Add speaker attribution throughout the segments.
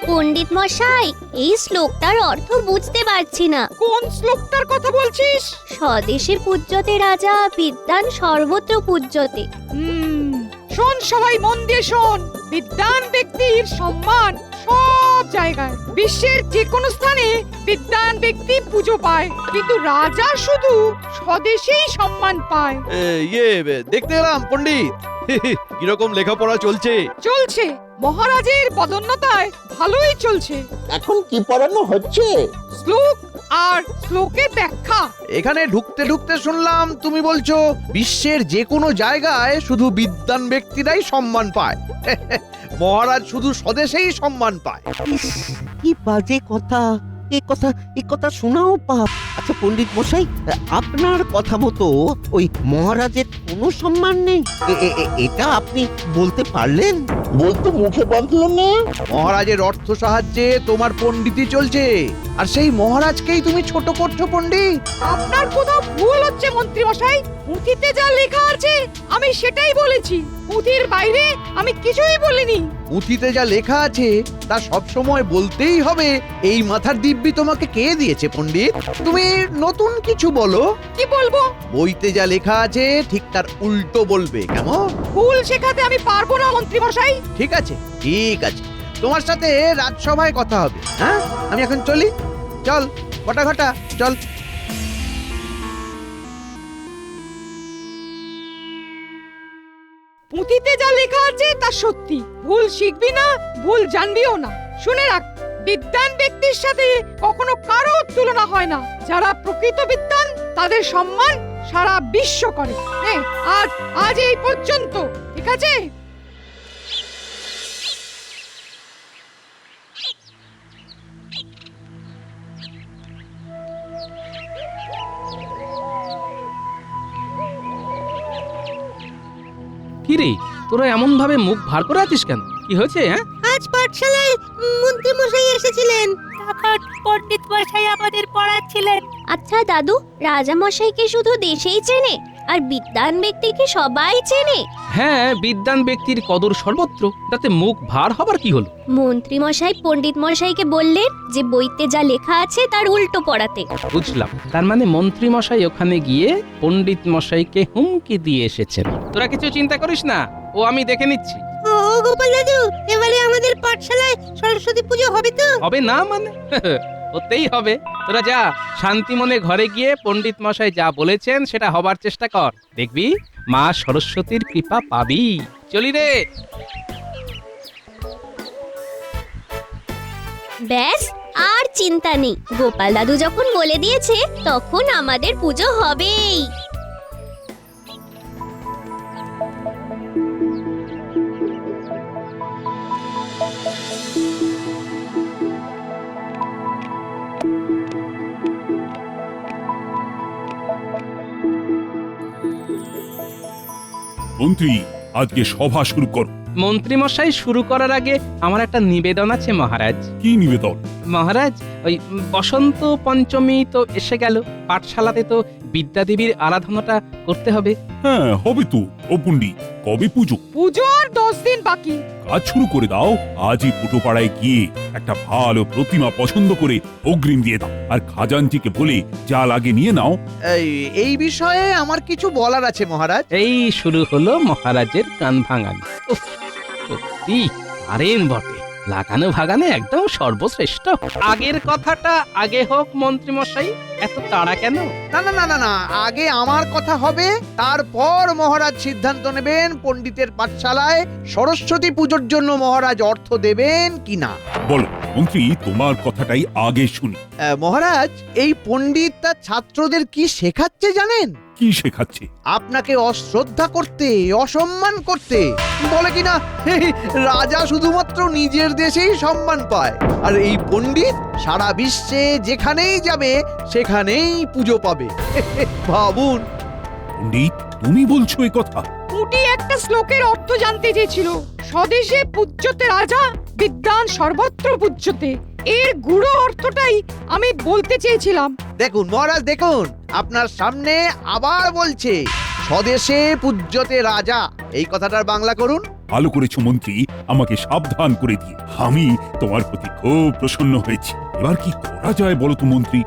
Speaker 1: পণ্ডিত মশাই, এই শ্লোকটার অর্থ বুঝতে পারছি না।
Speaker 2: কোন শ্লোকটার কথা বলছিস?
Speaker 1: স্বদেশে পূজ্যতে রাজা, বিদ্যান সর্বত্র পূজ্যতে।
Speaker 2: শোন, সবাই মন দিয়ে শোন। বিদ্বান ব্যক্তির সম্মান সব জায়গায়, বিশ্বের যে কোনো স্থানে বিদ্বান ব্যক্তি পুজো পায়, কিন্তু রাজা শুধু স্বদেশেই সম্মান পায়।
Speaker 3: দেখতে এলাম পণ্ডিত। কিরকম লেখাপড়া চলছে?
Speaker 2: চলছে, মহারাজের পদোন্নতায় ভালোই চলছে।
Speaker 4: এখন কি পড়ানো হচ্ছে?
Speaker 2: শ্লোক আর শ্লোকের ব্যাখ্যা।
Speaker 3: এখানে ঢুকতে ঢুকতে শুনলাম তুমি বলছো বিশ্বের যে কোনো জায়গায় শুধু বিদ্বান ব্যক্তিরাই সম্মান পায়। মহারাজ শুধু স্বদেশেই সম্মান পায়।
Speaker 4: ইস, কি বাজে কথা! এ কথা শোনাও পাপ। আচ্ছা পণ্ডিত মশাই, আপনার কথা মতো ওই মহারাজের কোনো সম্মান নেই, এটা আপনি বলতে পারলেন? বলতে মুখে বাঁধলো না।
Speaker 3: মহারাজের অর্থ সাহায্যে তোমার পণ্ডিতই চলছে, আর সেই মহারাজকেই তুমি ছোট করছো পণ্ডিত।
Speaker 2: আপনার কোথাও ভুল হচ্ছে মন্ত্রী মশাই। পুঁথিতে যা লেখা আছে আমি সেটাই বলেছি, পুঁথির বাইরে আমি কিছুই বলিনি।
Speaker 3: পুঁথিতে যা লেখা আছে তা সব সময় বলতেই হবে, এই মাথার দিব্যি তোমাকে কে দিয়েছে পণ্ডিত? তুমি নতুন কিছু বলো।
Speaker 2: কি বলবো?
Speaker 3: বইতে যা লেখা আছে ঠিক তার উল্টো বলবে, কেমন?
Speaker 2: ভুল শেখাতে আমি পারবো না মন্ত্রী মশাই।
Speaker 3: ঠিক আছে, ঠিক আছে, তোমার সাথে রাজসভায় কথা হবে। হ্যাঁ, আমি এখন চলি। চল ঘটা ঘটা, চল।
Speaker 2: পুঁথিতে যা লেখা আছে তা সত্যি, ভুল শিখবি না, ভুল জানবিও না। শুনে রাখ, বিদ্বান ব্যক্তির সাথে কখনো কারো তুলনা হয় না। যারা প্রকৃত বিদ্বান তাদের সম্মান সারা বিশ্ব করে। আজ এই পর্যন্ত, ঠিক আছে?
Speaker 5: কিরে, তোরা এমন ভাবে মুখ ভার করে আছিস কেন? কি হয়েছে? হ্যাঁ,
Speaker 6: আজ পাঠশালায় মন্ত্রী মশাই এসেছিলেন, তারপর পণ্ডিত মশাই আমাদের পড়াচ্ছিলেন।
Speaker 1: আচ্ছা দাদু, রাজা মশাইকে শুধু দেশেই চেনে, আর বিদ্বান ব্যক্তিকে সবাই চেনে?
Speaker 5: হ্যাঁ, বিদ্বান ব্যক্তির কদর সর্বত্র, তাতে মুখ ভার হবার কি হলো?
Speaker 1: মন্ত্রী মশাই পণ্ডিত মশাইকে বললেন যে বইতে যা লেখা আছে তার উল্টো পড়াতে।
Speaker 5: বুঝলাম, তার মানে মন্ত্রী মশাই ওখানে গিয়ে পণ্ডিত মশাইকে হুমকি দিয়ে এসেছেন। তোরা কিছু চিন্তা করিস না, ও আমি দেখে নিচ্ছি।
Speaker 6: ও গোপাল দাদু, এবারে আমাদের পাঠশালায় সরস্বতী পুজো হবে তো?
Speaker 5: হবে না মানে? হতেই হবে। তোরা যা, শান্তি মনে ঘরে গিয়ে পণ্ডিত মশাই যা বলেছেন সেটা হবার চেষ্টা কর, দেখবি মা সরস্বতীর কৃপা পাবি। চলি রে।
Speaker 1: ব্যাস, আর চিন্তা নেই। গোপাল দাদু যখন বলে দিয়েছে তখন আমাদের পুজো হবেই।
Speaker 7: মন্ত্রী, আজকে সভা শুরু করো।
Speaker 5: মন্ত্রী মশাই শুরু করার আগে আমার একটা নিবেদন আছে মহারাজ।
Speaker 7: কি নিবেদন?
Speaker 5: মহারাজ, ওই বসন্ত পঞ্চমী তো এসে গেল, পাঠশালাতে তো বিদ্যাদেবীর আরাধনাটা করতে হবে।
Speaker 7: হ্যাঁ, হবে তো। ও পণ্ডিত, কবে পুজো?
Speaker 2: পুজোর 10 দিন বাকি।
Speaker 7: কাজ শুরু করে দাও। আজই পুটোপাড়ায় গিয়ে একটা ভালো প্রতিমা পছন্দ করে অগ্রিম দিয়ে দাও, আর খাজানজিকে বলে যা লাগে নিয়ে নাও।
Speaker 3: এই বিষয়ে আমার কিছু বলার আছে মহারাজ।
Speaker 5: এই শুরু হলো মহারাজের কান ভাঙানি। উফ, সত্যি পারেন বটে, লাগানো ভাগানো একদম সর্বশ্রেষ্ঠ। আগের কথাটা আগে হোক মন্ত্রী মশাই, এত তাড়া কেন?
Speaker 3: না না না না না, আগে আমার কথা হবে, তারপর মহারাজ সিদ্ধান্ত নেবেন পণ্ডিতের পাঠশালায় সরস্বতী পুজোর জন্য মহারাজ অর্থ দেবেন কিনা।
Speaker 7: বলো মন্ত্রী, তোমার কথাটাই আগে শুনি।
Speaker 3: মহারাজ, এই পণ্ডিত তার ছাত্রদের কি শেখাচ্ছে জানেন?
Speaker 7: কি শেখাচ্ছে?
Speaker 3: আপনাকে অশ্রদ্ধা করতে, অসম্মান করতে। বলে কিনা রাজা শুধুমাত্র নিজের দেশেই সম্মান পায়, আর এই পণ্ডিত সারা বিশ্বে যেখানেই যাবে সেখানেই পুজো পাবে। ভাবুন।
Speaker 7: পণ্ডিত, তুমি বলছো এই কথা?
Speaker 2: পুটি একটা শ্লোকের অর্থ জানতে চেয়েছিল। স্বদেশে পূজ্যতে রাজা, বিদ্বান সর্বত্র পূজ্যতে। এর গুড়ো অর্থটাই আমি বলতে চেয়েছিলাম।
Speaker 3: দেখুন মহারাজ, দেখুন, আপনার সামনে আবার বলছে স্বদেশে পূজ্যতে রাজা। এই কথাটার বাংলা করুন।
Speaker 7: ভালো করেছো মন্ত্রী আমাকে সাবধান করে দিয়ে। আমি তোমার প্রতি খুব প্রসন্ন হয়েছি। এবার কি করা যায় বলো তো মন্ত্রী,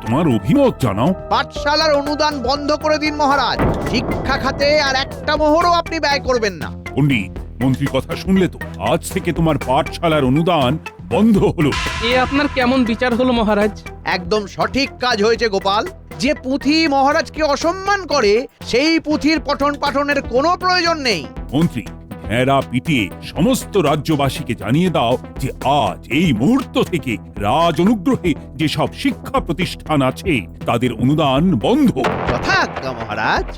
Speaker 7: তোমার অভিমত জানাও।
Speaker 3: পাঠশালার অনুদান বন্ধ করে দিন মহারাজ। শিক্ষা খাতে আর একটা মোহরও আপনি ব্যয় করবেন না।
Speaker 7: পণ্ডিত, মন্ত্রী কথা শুনলে তো? আজ থেকে তোমার পাঠশালার অনুদান বন্ধ হলো।
Speaker 5: এ আপনার কেমন বিচার হলো মহারাজ?
Speaker 3: একদম সঠিক কাজ হয়েছে গোপাল। যে পুঁথি মহারাজকে অসম্মান করে সেই পুঁথির পঠন পাঠনের কোনো প্রয়োজন নেই।
Speaker 7: মন্ত্রী, ঘেরা পিটিয়ে সমস্ত রাজ্যবাসীকে জানিয়ে দাও যে আজ এই মুহূর্ত থেকে রাজ অনুগ্রহে যেসব শিক্ষা প্রতিষ্ঠান আছে তাদের অনুদান বন্ধ।
Speaker 3: যথাজ্ঞা মহারাজ।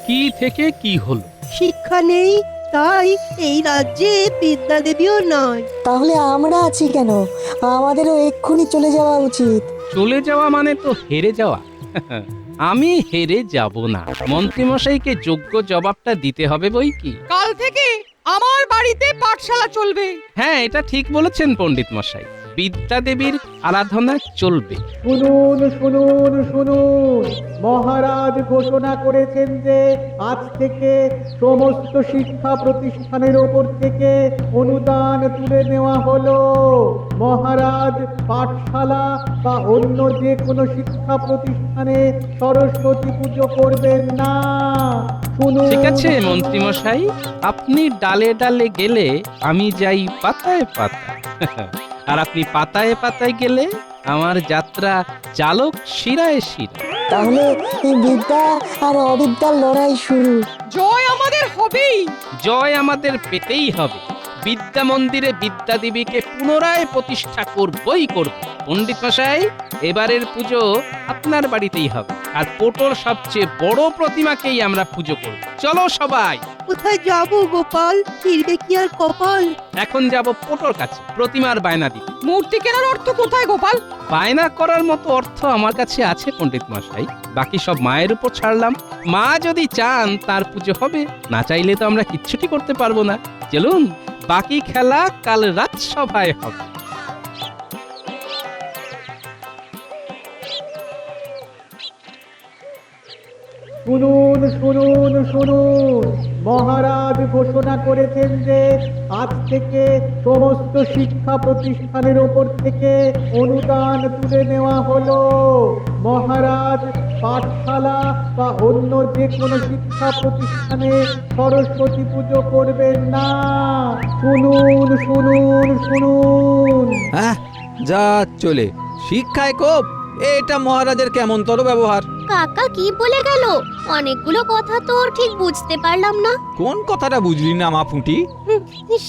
Speaker 5: কি থেকে কি হলো?
Speaker 6: শিক্ষা নেই, তাই এই রাজ্যে বিদ্যা দেবীও নয়।
Speaker 8: তাহলে আমরা আছি কেন? আমাদেরও এক্ষুনি চলে যাওয়া উচিত।
Speaker 5: চলে যাওয়া মানে তো হেরে যাওয়া। আমি হেরে যাব না। মন্ত্রীমশাইকে যোগ্য জবাবটা দিতে হবে বই কি।
Speaker 2: কাল থেকে আমার বাড়িতে পাঠশালা চলবে।
Speaker 5: হ্যাঁ, এটা ঠিক বলেছেন পণ্ডিত মশাই। বিদ্যা দেবীর আরাধনা চলবে।
Speaker 9: শুনুন শুনুন শুনুন, মহারাজ ঘোষণা করেছেন যে আজ থেকে সমস্ত শিক্ষা প্রতিষ্ঠানের ওপর থেকে অনুদান তুলে নেওয়া হলো। মহারাজ পাঠশালা বা অন্য যে কোনো শিক্ষা প্রতিষ্ঠানে সরস্বতী পুজো করবেন না। শুনুন।
Speaker 5: ঠিক আছে মন্ত্রীমশাই, আপনি ডালে ডালে গেলে আমি যাই পাতায় পাতায়। আর আপনি পাতায় পাতায় গেলে আমার যাত্রা চালক শিরায় শিরা।
Speaker 8: তাহলে এই বিদ্যা আর অবিদ্যার লড়াই শুরু।
Speaker 2: জয় আমাদের হবেই।
Speaker 5: জয় আমাদের পেতেই হবে। বিদ্যা মন্দিরে বিদ্যা দেবীকে পুনরায় প্রতিষ্ঠা করবই করব। পণ্ডিত মশাই, এবারের পুজো আপনার বাড়িতেই হবে। আর পোটোর সবচেয়ে বড় প্রতিমাকেই আমরা পুজো করব। চলো সবাই।
Speaker 6: কোথায় যাব গোপাল? ফিরবে কি আর কপাল?
Speaker 5: এখন যাব পোটোর কাছে প্রতিমার বায়না দিতে।
Speaker 2: মূর্তি কেনার অর্থ কোথায় গোপাল?
Speaker 5: বায়না করার মতো অর্থ আমার কাছে আছে পণ্ডিত মশাই। বাকি সব মায়ের উপর ছাড়লাম। মা যদি চান তার পুজো হবে, না চাইলে তো আমরা কিচ্ছুটি করতে পারবো না। চলুন, বাকি খেলা কাল রাজসভায় হবে।
Speaker 9: শুনুন শুনুন শুনুন, মহারাজ ঘোষণা করেছেন যে আজ থেকে সমস্ত শিক্ষা প্রতিষ্ঠানের ওপর থেকে অনুদান তুলে নেওয়া হলো। মহারাজ পাঠশালা বা অন্য যে কোনো শিক্ষা প্রতিষ্ঠানে সরস্বতী পুজো করবেন না। শুনুন শুনুন শুনুন।
Speaker 10: হ্যাঁ, যা চলে শিক্ষায় কোপ, এটা মহারাজের কেমনতর ব্যবহার।
Speaker 1: কাকা কি বলে গেল? অনেকগুলো কথা তো ঠিক বুঝতে পারলাম না।
Speaker 10: কোন কথাটা বুঝলি না মা ফুটি?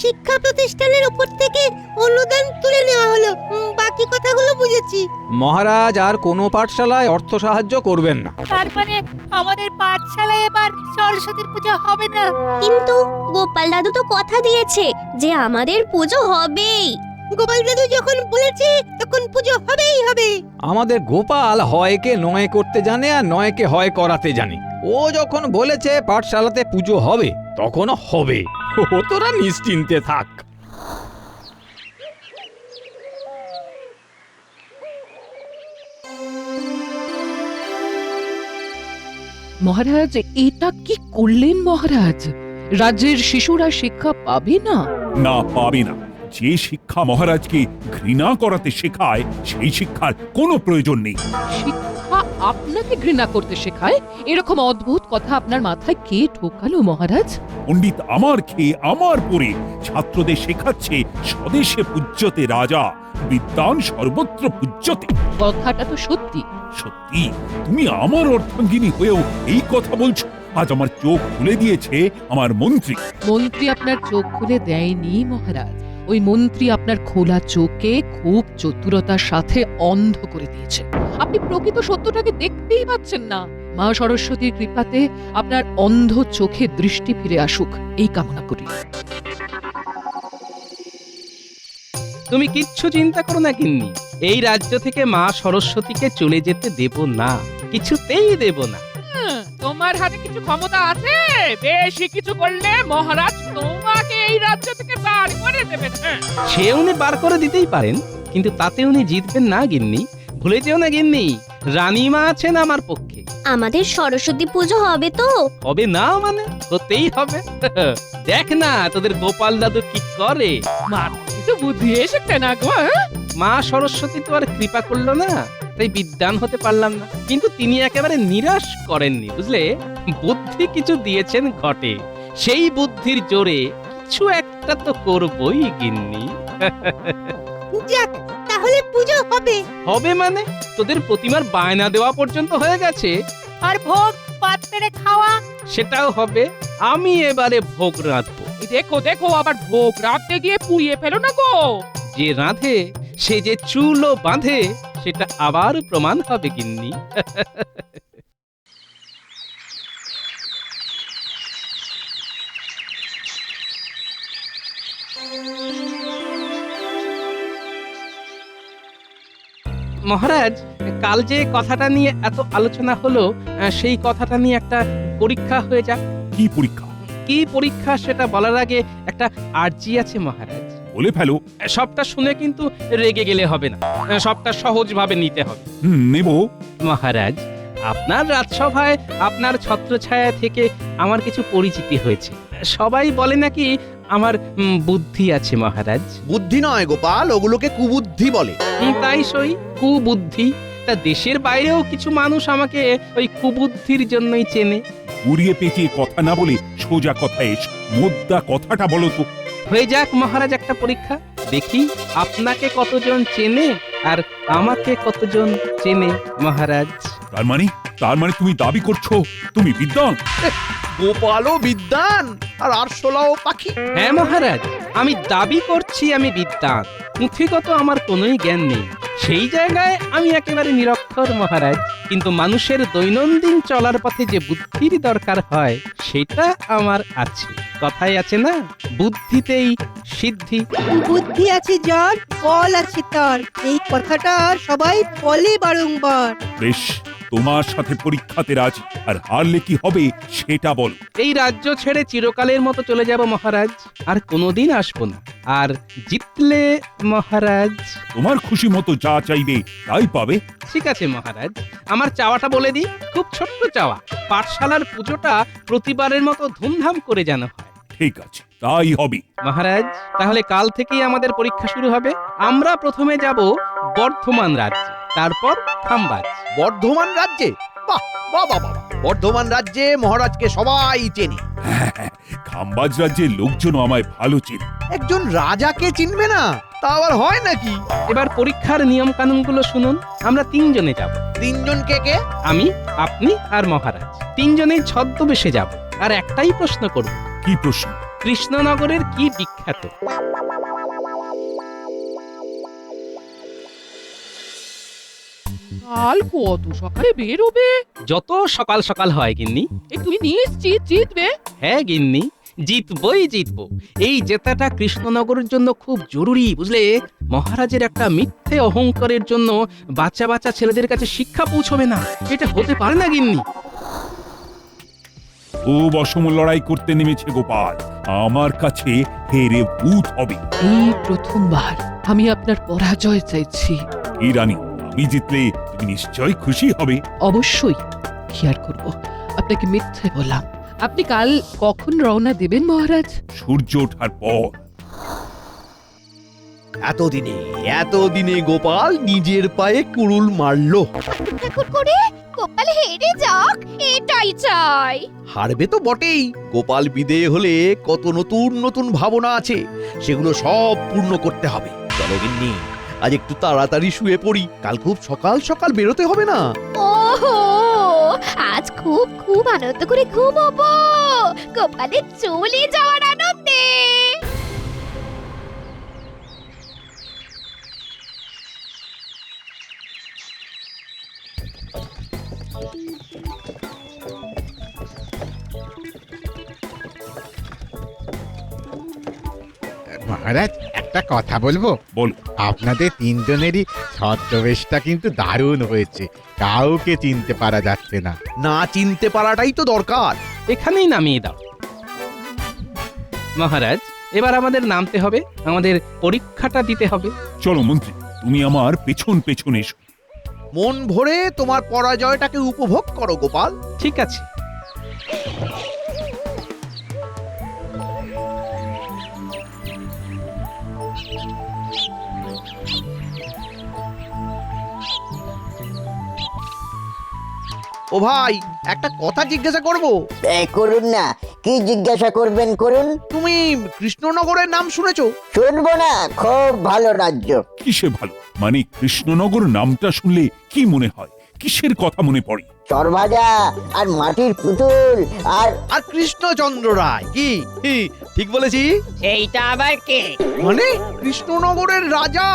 Speaker 6: শিক্ষা প্রতিষ্ঠানের উপর থেকে অনুদান তুলে নেওয়া হলো, বাকি কথাগুলো বুঝেছি।
Speaker 10: মহারাজ আর কোনো পাঠশালায় অর্থ সাহায্য করবেন না।
Speaker 6: তারপরে আমাদের পাঠশালায় এবার সরস্বতীর পূজা হবে না।
Speaker 1: কিন্তু গোপাল দাদু তো কথা দিয়েছে যে আমাদের পুজো হবেই।
Speaker 6: গোপাল দাদু যখন বলেছে তখন পুজো হবেই হবে।
Speaker 10: আমাদের গোপাল হয়কে নয় করতে জানে আর নয়কে হয় করাতে জানে। ও যখন বলেছে পাঠশালাতে পুজো হবে, তখন হবে। ও তোরা নিশ্চিন্তে থাক।
Speaker 11: মহারাজ, এটা কি করলেন মহারাজ? রাজ্যের শিশুরা শিক্ষা পাবে না?
Speaker 7: না, পাবে না। যে শিক্ষা মহারাজকে ঘৃণা করাতে শেখায় সেই শিক্ষার কোনো প্রয়োজন নেই।
Speaker 11: শিক্ষা আপনাকে ঘৃণা করতে শেখায়? এরকম অদ্ভুত কথা আপনার মাথায় কে ঢোকালো মহারাজ?
Speaker 7: পণ্ডিত আমার খেয়ে আমার পরে ছাত্রদের শেখাচ্ছে স্বদেশে পূজ্যতে রাজা, বিদ্বান সর্বত্র পূজ্যতে।
Speaker 11: কথাটা তো সত্যি।
Speaker 7: সত্যি? তুমি আমার অর্ধাঙ্গিনী হয়েও এই কথা বলছো? আজ আমার চোখ খুলে দিয়েছে আমার মন্ত্রী।
Speaker 11: মন্ত্রী আপনার চোখ খুলে দেয়নি মহারাজ। ওই মন্ত্রী আপনার খোলা চোখে খুব চতুরতার সাথে অন্ধ করে দিয়েছে। আপনি প্রকৃত সত্যটাকে দেখতেই পাচ্ছেন না। মা সরস্বতীর কৃপাতে আপনার অন্ধ চোখে দৃষ্টি ফিরে আসুক, এই কামনা করি।
Speaker 5: তুমি কিচ্ছু চিন্তা করো না গিন্নি। এই রাজ্য থেকে মা সরস্বতীকে চলে যেতে দেব না, কিছুতেই দেব না।
Speaker 11: তোমার হাতে কিছু ক্ষমতা আছে? বেশি কিছু করলে মহারাজ তোমাকে এই রাজ্য থেকে বার করে দেবেন।
Speaker 5: সে উনি বার করে দিতেই পারেন, কিন্তু তাতে উনি জিতবেন না গিন্নি। ভুলে যেও না গিন্নি, রানীমা আছেন আমার পক্ষে।
Speaker 1: আমাদের সরস্বতী পুজো হবে তো?
Speaker 5: হবে না মানে হতেই হবে। দেখ না তোদের গোপাল দাদু কি করে।
Speaker 11: মাথায় তো বুদ্ধি এসেছে না গো, হ্যাঁ?
Speaker 5: মা সরস্বতী তো আর কৃপা করলো না, তাই বিদ্বান হতে পারলাম না। কিন্তু তিনি একেবারে নিরাশ করেননি, বুঝলে। বুদ্ধি কিছু দিয়েছেন ঘটে, সেই বুদ্ধির জোরে কিছু একটা তো করবই গিন্নি।
Speaker 6: যাক, তাহলে পুজো হবে।
Speaker 5: হবে মানে তোদের প্রতিমার বায়না দেওয়া পর্যন্ত হয়ে গেছে।
Speaker 6: আর ভোগ পাত পেরে খাওয়া।
Speaker 5: সেটাও হবে। আমি এবারে ভোগ রাঁধবো।
Speaker 11: এই দেখো দেখো, আবার ভোগ রাখতে গিয়ে পুড়িয়ে ফেলো না গো।
Speaker 5: যে রাঁধে সে যে চুলও বাঁধে, সেটা আবার প্রমাণ হবে গিন্নি। মহারাজ, কাল যে কথাটা নিয়ে এত আলোচনা হলো, সেই কথাটা নিয়ে একটা পরীক্ষা হয়ে যাক।
Speaker 7: কি পরীক্ষা?
Speaker 5: কি পরীক্ষা সেটা বলার আগে একটা আর্জি আছে মহারাজ।
Speaker 7: বলে ফেলো।
Speaker 5: সবটা শুনে কিন্তু রেগে গেলে হবে না, সবটা সহজভাবে নিতে হবে।
Speaker 7: নেব।
Speaker 5: মহারাজ, আপনার রাজসভায় আপনার ছত্রছায়া থেকে আমার কিছু পরিচিতি হয়েছে। সবাই বলে নাকি আমার বুদ্ধি আছে মহারাজ।
Speaker 3: বুদ্ধি নয় গোপাল, ওগুলোকে কুবুদ্ধি বলে।
Speaker 5: তাই সই, কুবুদ্ধি। তা দেশের বাইরেও কিছু মানুষ আমাকে ওই কুবুদ্ধির জন্যই চেনে।
Speaker 7: উড়িয়ে পেঁচিয়ে কথা না বলে সোজা কথা এসো। মোদ্দা কথাটা বলো তো।
Speaker 5: হয়ে যাক মহারাজ একটা পরীক্ষা, দেখি আপনাকে কতজন চেনে আর আমাকে কতজন চেনে মহারাজ।
Speaker 7: তার মানে তুমি দাবি করছো তুমি বিদ্বান?
Speaker 3: গোপালও বিদ্বান আর আরশোলাও পাখি।
Speaker 5: হ্যাঁ মহারাজ, আমি দাবি করছি আমি বিদ্বান, পুঁথিগত আমার কোনোই জ্ঞান নেই। সেই জায়গায় আমি একেবারে নিরক্ষর মহারাজ, কিন্তু মানুষের দৈনন্দিন চলার পথে যে বুদ্ধির দরকার হয় সেটা আমার আছে। কথায় আছে না, বুদ্ধিতেই সিদ্ধি।
Speaker 6: বুদ্ধি আছে যার, বল আছে তার। এই কথাটা সবাই বলে বারংবার।
Speaker 7: বেশ, তোমার সাথে পরীক্ষাতে রাজি। আর হারলে কি হবে সেটা বলো।
Speaker 5: এই রাজ্য ছেড়ে চিরকালের মতো চলে যাব মহারাজ, আর কোনোদিন আসবো না। আর জিতলে মহারাজ?
Speaker 7: তোমার খুশি মতো যা চাইবে তাই পাবে।
Speaker 5: ঠিক আছে মহারাজ, আমার চাওয়াটা বলে দিই, খুব ছোট্ট চাওয়া। পাঠশালার পুজোটা প্রতিবারের মতো ধুমধাম করে যেন হয়।
Speaker 7: ঠিক আছে, তাই হবে।
Speaker 5: মহারাজ, তাহলে কাল থেকেই আমাদের পরীক্ষা শুরু হবে। আমরা প্রথমে যাব বর্ধমান রাজ্যে, তারপর খাম্বাজ।
Speaker 3: বর্ধমান রাজ্যে? বাহ বাহ বাহ বাহ! বর্ধমান রাজ্যে মহারাজকে সবাই চেনে।
Speaker 7: খাম্বাজ রাজ্যের লোকজনও আমায় ভালো চেনে।
Speaker 3: একজন রাজাকে চিনবে না, তা আবার হয় নাকি?
Speaker 5: এবার পরীক্ষার নিয়ম কানুনগুলো শুনুন। আমরা তিনজনে যাব।
Speaker 3: তিনজন কে কে?
Speaker 5: আমি, আপনি আর মহারাজ। তিনজনেই ছদ্মবেশে যাব, আর একটাই প্রশ্ন করব।
Speaker 7: কি প্রশ্ন?
Speaker 5: কৃষ্ণনগরের কি বিখ্যাত?
Speaker 11: কাল কত সকালে বেরোবে?
Speaker 5: যত সকাল সকাল হয় গিন্নি।
Speaker 11: এই তুমি নিশ্চিত জিতবে?
Speaker 5: হ্যাঁ গিন্নি, জিতবই জিতবো। এই জেতাটা কৃষ্ণনগরের জন্য খুব জরুরি, বুঝলে। মহারাজের একটা মিথ্যে অহংকারের জন্য বাচ্চা বাচ্চা ছেলেদের কাছে শিক্ষা পৌঁছবে না, এটা হতে পারে না গিন্নি।
Speaker 7: খুব অসম লড়াই করতে নেমেছে গোপাল, আমার কাছে হেরে ভূত হবে।
Speaker 11: এই প্রথমবার আমি আপনার পরাজয় চাইছি।
Speaker 7: এই রানী, আমি জিতলে তুমি নিশ্চয় খুশি হবে।
Speaker 11: অবশ্যই। কি আর করব, আপনাকে মিথ্যে বললাম। আপনি কাল কখন রওনা দেবেন মহারাজ?
Speaker 7: সূর্য ওঠার পর।
Speaker 3: এতদিনে গোপাল নিজের পায়ে কুড়ুল মারলো।
Speaker 1: করে গোপাল হেরে যাক, এটাই চাই।
Speaker 3: হারবে তো বটেই। গোপাল বিদেয় হলে কত নতুন নতুন ভাবনা আছে, সেগুলো সব পূর্ণ করতে হবে। চলো গিন্নি, আজ একটু তাড়াতাড়ি শুয়ে পড়ি, কাল খুব সকাল সকাল বেরোতে হবে না?
Speaker 1: ওহো, আজ খুব খুব আনন্দ করে ঘুমাবো, গোপালের চলে যাওয়ার আনন্দে।
Speaker 12: মহারাজ, একটা কথা বলবো?
Speaker 7: বল।
Speaker 12: আপনাদের তিনজনেরই ছদ্মবেশটা কিন্তু দারুণ হয়েছে, কাউকে চিনতে পারা যাচ্ছে না।
Speaker 3: না চিনতে পারাটাই তো দরকার।
Speaker 5: এখানেই নামিয়ে দাও মহারাজ। এবার আমাদের নামতে হবে, আমাদের পরীক্ষাটা দিতে হবে।
Speaker 7: চলো মন্ত্রী, তুমি আমার পেছন পেছন এসো।
Speaker 3: মন ভরে তোমার পরাজয়টাকে উপভোগ করো গোপাল।
Speaker 5: ঠিক আছে।
Speaker 3: ও ভাই, একটা কথা জিজ্ঞাসা করব।
Speaker 13: করুন না, কি জিজ্ঞাসা করবেন করুন।
Speaker 3: তুমি কৃষ্ণনগরের নাম শুনেছো?
Speaker 13: শুনবো না, খুব ভালো রাজ্য।
Speaker 7: কিসে ভালো? মানে কৃষ্ণনগর নামটা শুনলে কি মনে হয়? কিসের কথা মনে পড়ে?
Speaker 13: চরভাজা আর মাটির পুতুল আর
Speaker 3: আর কৃষ্ণচন্দ্র রায়। কি ঠিক বলেছি?
Speaker 6: এইটা আবার কে?
Speaker 3: মানে কৃষ্ণনগরের রাজা।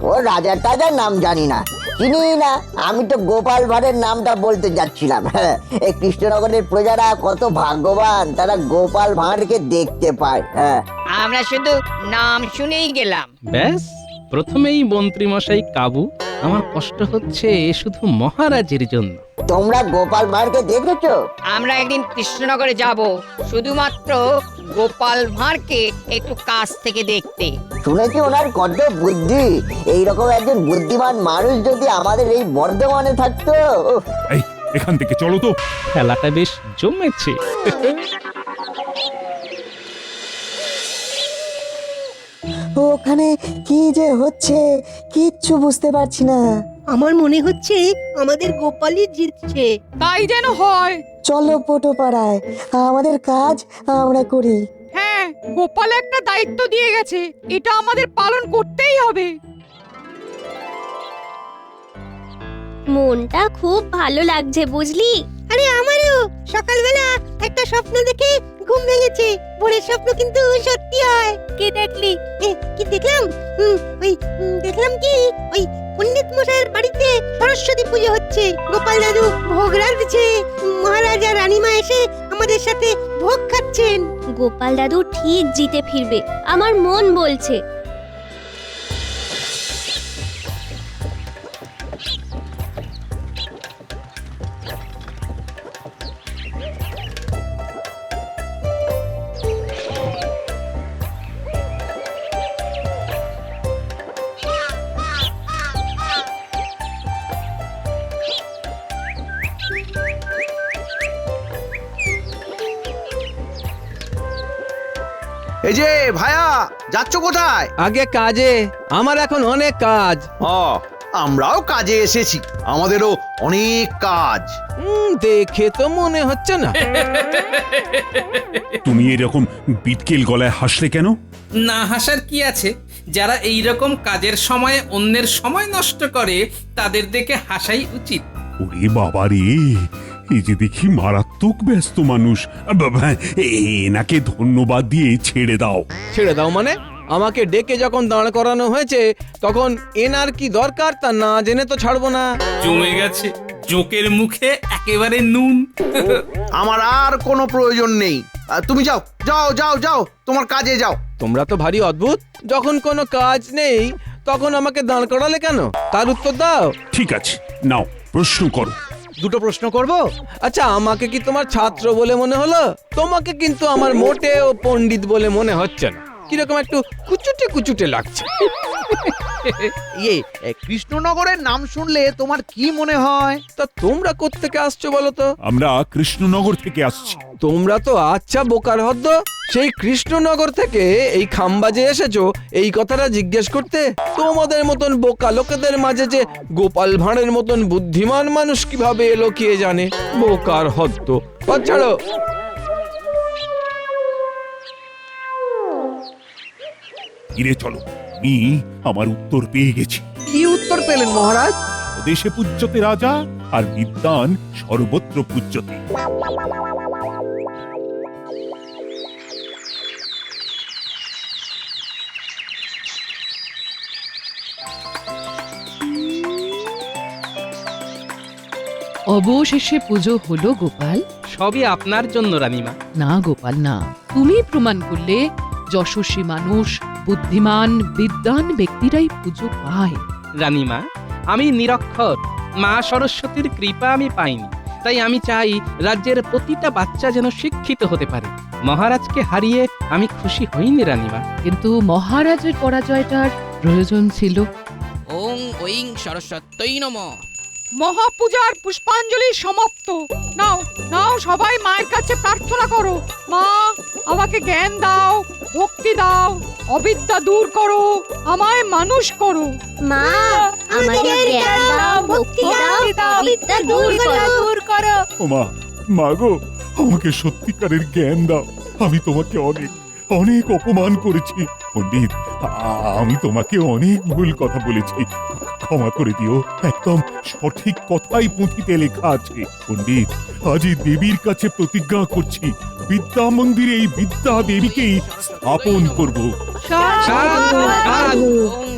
Speaker 13: ও রাজা টাজার নাম জানি না, চিনি না। আমি তো গোপাল ভাঁড়ের নামটা বলতে যাচ্ছিলাম। হ্যাঁ, এই কৃষ্ণনগরের প্রজারা কত ভাগ্যবান, তারা গোপাল ভাঁড়কে দেখতে পায়। হ্যাঁ,
Speaker 6: আমরা শুধু নাম শুনেই গেলাম।
Speaker 5: ব্যাস, প্রথমেই মন্ত্রীমশাই কাবু। আমার কষ্ট হচ্ছে শুধু মহারাজের জন্য।
Speaker 13: তোমরা গোপাল ভাঁড়কে দেখেছো?
Speaker 6: আমরা একদিন কৃষ্ণনগরে যাব শুধুমাত্র গোপাল ভাঁড়কে একটু কাছ থেকে দেখতে।
Speaker 13: শুনেছি ওনার কত বুদ্ধি। এইরকম একজন বুদ্ধিমান মানুষ যদি আমাদের এই বর্ধমানে থাকতো। উফ।
Speaker 7: এই এখান থেকে চলো তো।
Speaker 5: খেলাটা বেশ জমেছে।
Speaker 8: ওখানে কি যে হচ্ছে কিচ্ছু বুঝতে পারছি না।
Speaker 6: আমার মনে হচ্ছে আমাদের গোপালই জিতছে।
Speaker 2: তাই যেন হয়।
Speaker 8: চলো পোটো পাড়ায়, আমাদের কাজ আমরা করি।
Speaker 2: হ্যাঁ, গোপাল একটা দায়িত্ব দিয়ে গেছে, এটা আমাদের পালন করতেই হবে।
Speaker 1: মনটা খুব ভালো লাগছে বুঝলি।
Speaker 6: আরে আমারও সকালবেলা একটা স্বপ্ন দেখে ঘুম ভেঙেছে। ভোরের স্বপ্ন কিন্তু সত্যি হয়।
Speaker 1: কি দেখলি?
Speaker 6: কি দেখলাম? দেখলাম কি ওই পণ্ডিত মশাইয়ের বাড়িতে সরস্বতী পুজো হচ্ছে। গোপাল দাদু ভোগ রাঁধছে, মহারাজ আর রানীমা এসে আমাদের সাথে ভোগ খাচ্ছেন।
Speaker 1: গোপাল দাদু ঠিক জিতে ফিরবে, আমার মন বলছে।
Speaker 3: এই যে ভায়া, যাচ্ছ কোথায়?
Speaker 10: আগে কাজে, আমার এখন অনেক কাজ।
Speaker 3: আমরাও কাজে এসেছি, আমাদেরও অনেক কাজ।
Speaker 10: দেখে তো মনে হচ্ছে না।
Speaker 7: তুমি এরকম বিটকেল গলায় হাসলে কেন?
Speaker 5: না হাসার কি আছে? যারা এই রকম কাজের সময় অন্যের সময় নষ্ট করে তাদের দেখে হাসাই উচিত।
Speaker 7: ওরে বাবা রে, এই যে দেখি মারাত্মক ব্যস্ত মানুষ। এনাকে ধন্যবাদ দিয়ে ছেড়ে দাও।
Speaker 10: ছেড়ে দাও মানে? আমাকে ডেকে যখন দাঁড় করানো হয়েছে তখন এনার কি দরকার তা না জেনে তো ছাড়বো না।
Speaker 5: জমে গেছে জোকের মুখে একেবারে নুন।
Speaker 3: আমার আর কোনো প্রয়োজন নেই, তুমি যাও যাও যাও যাও, তোমার কাজে যাও।
Speaker 10: তোমরা তো ভারী অদ্ভুত, যখন কোনো কাজ নেই তখন আমাকে দাঁড় করালে কেন তার উত্তর দাও।
Speaker 7: ঠিক আছে, নাও প্রশ্ন করো।
Speaker 3: দুটো প্রশ্ন করব?
Speaker 10: আচ্ছা, আমাকে কি তোমার ছাত্র বলে মনে হলো? তোমাকে কিন্তু আমার মোটেও পণ্ডিত বলে মনে হচ্ছে না, কিরকম একটু কুচুটে কুচুটে লাগছে।
Speaker 3: কৃষ্ণনগরের নাম শুনলে তোমার কি মনে হয়?
Speaker 10: তা তোমরা কোত্থেকে আসছো বলো তো?
Speaker 7: আমরা কৃষ্ণনগর থেকে আসছি।
Speaker 10: তোমরা তো আচ্ছা বোকার হদ্দ, সেই কৃষ্ণনগর থেকে এই খাম্বাজে এসেছো এই কথাটা জিজ্ঞেস করতে? তোমাদের মতন বোকা লোকেদের মাঝে যে গোপাল ভাঁড়ের মতন বুদ্ধিমান মানুষ কিভাবে এলো কে জানে। বোকার হদ্দ। ছাড়ো।
Speaker 7: ফিরে চলো, আমি আমার উত্তর পেয়ে গেছি।
Speaker 3: কি উত্তর পেলেন মহারাজ?
Speaker 7: দেশে পূজ্যতে রাজা আর বিদ্বান সর্বত্র পূজ্যতে।
Speaker 11: অবশেষে পুজো হলো গোপাল।
Speaker 5: সবই আপনার জন্য রানীমা।
Speaker 11: না গোপাল না, তুমি প্রমাণ করলে যশস্বী মানুষ, বুদ্ধিমান বিদ্বান ব্যক্তিরাই পুজো পায়।
Speaker 5: রানীমা, আমি নিরক্ষর, মা সরস্বতীর কৃপা আমি পাইনি, তাই আমি চাই রাজ্যের প্রতিটা বাচ্চা যেন শিক্ষিত হতে পারে। মহারাজকে হারিয়ে আমি খুশি হইনি রানীমা।
Speaker 11: কিন্তু মহারাজের পরাজয়টার প্রয়োজন ছিল।
Speaker 14: ওং ঐং সরস্বত্যই নমঃ।
Speaker 2: মহাপূজার পুষ্পাঞ্জলি সমাপ্ত। নাও নাও সবাই মায়ের কাছে প্রার্থনা করো। মা, আমাকে জ্ঞান দাও, ভক্তি দাও, অবিদ্যা দূর করো, আমায় মানুষ করো।
Speaker 1: মা, আমাদের জ্ঞান দাও, ভক্তি দাও, অবিদ্যা দূর করো।
Speaker 7: ও মা, মা গো, আমাকে সত্যিকারের জ্ঞান দাও। আমি তোমাকে অনেক অনেক অপমান করেছি পণ্ডিত। আমি তোমাকে অনেক ভুল কথা বলেছি, ক্ষমা করে দিও। একদম সঠিক কথাই পুঁথিতে লেখা আছে পণ্ডিত। আজই দেবীর কাছে প্রতিজ্ঞা করছি, বিদ্যা মন্দিরে এই বিদ্যা দেবীকেই স্থাপন করব।
Speaker 2: সাধু, সাধু।
Speaker 5: ওম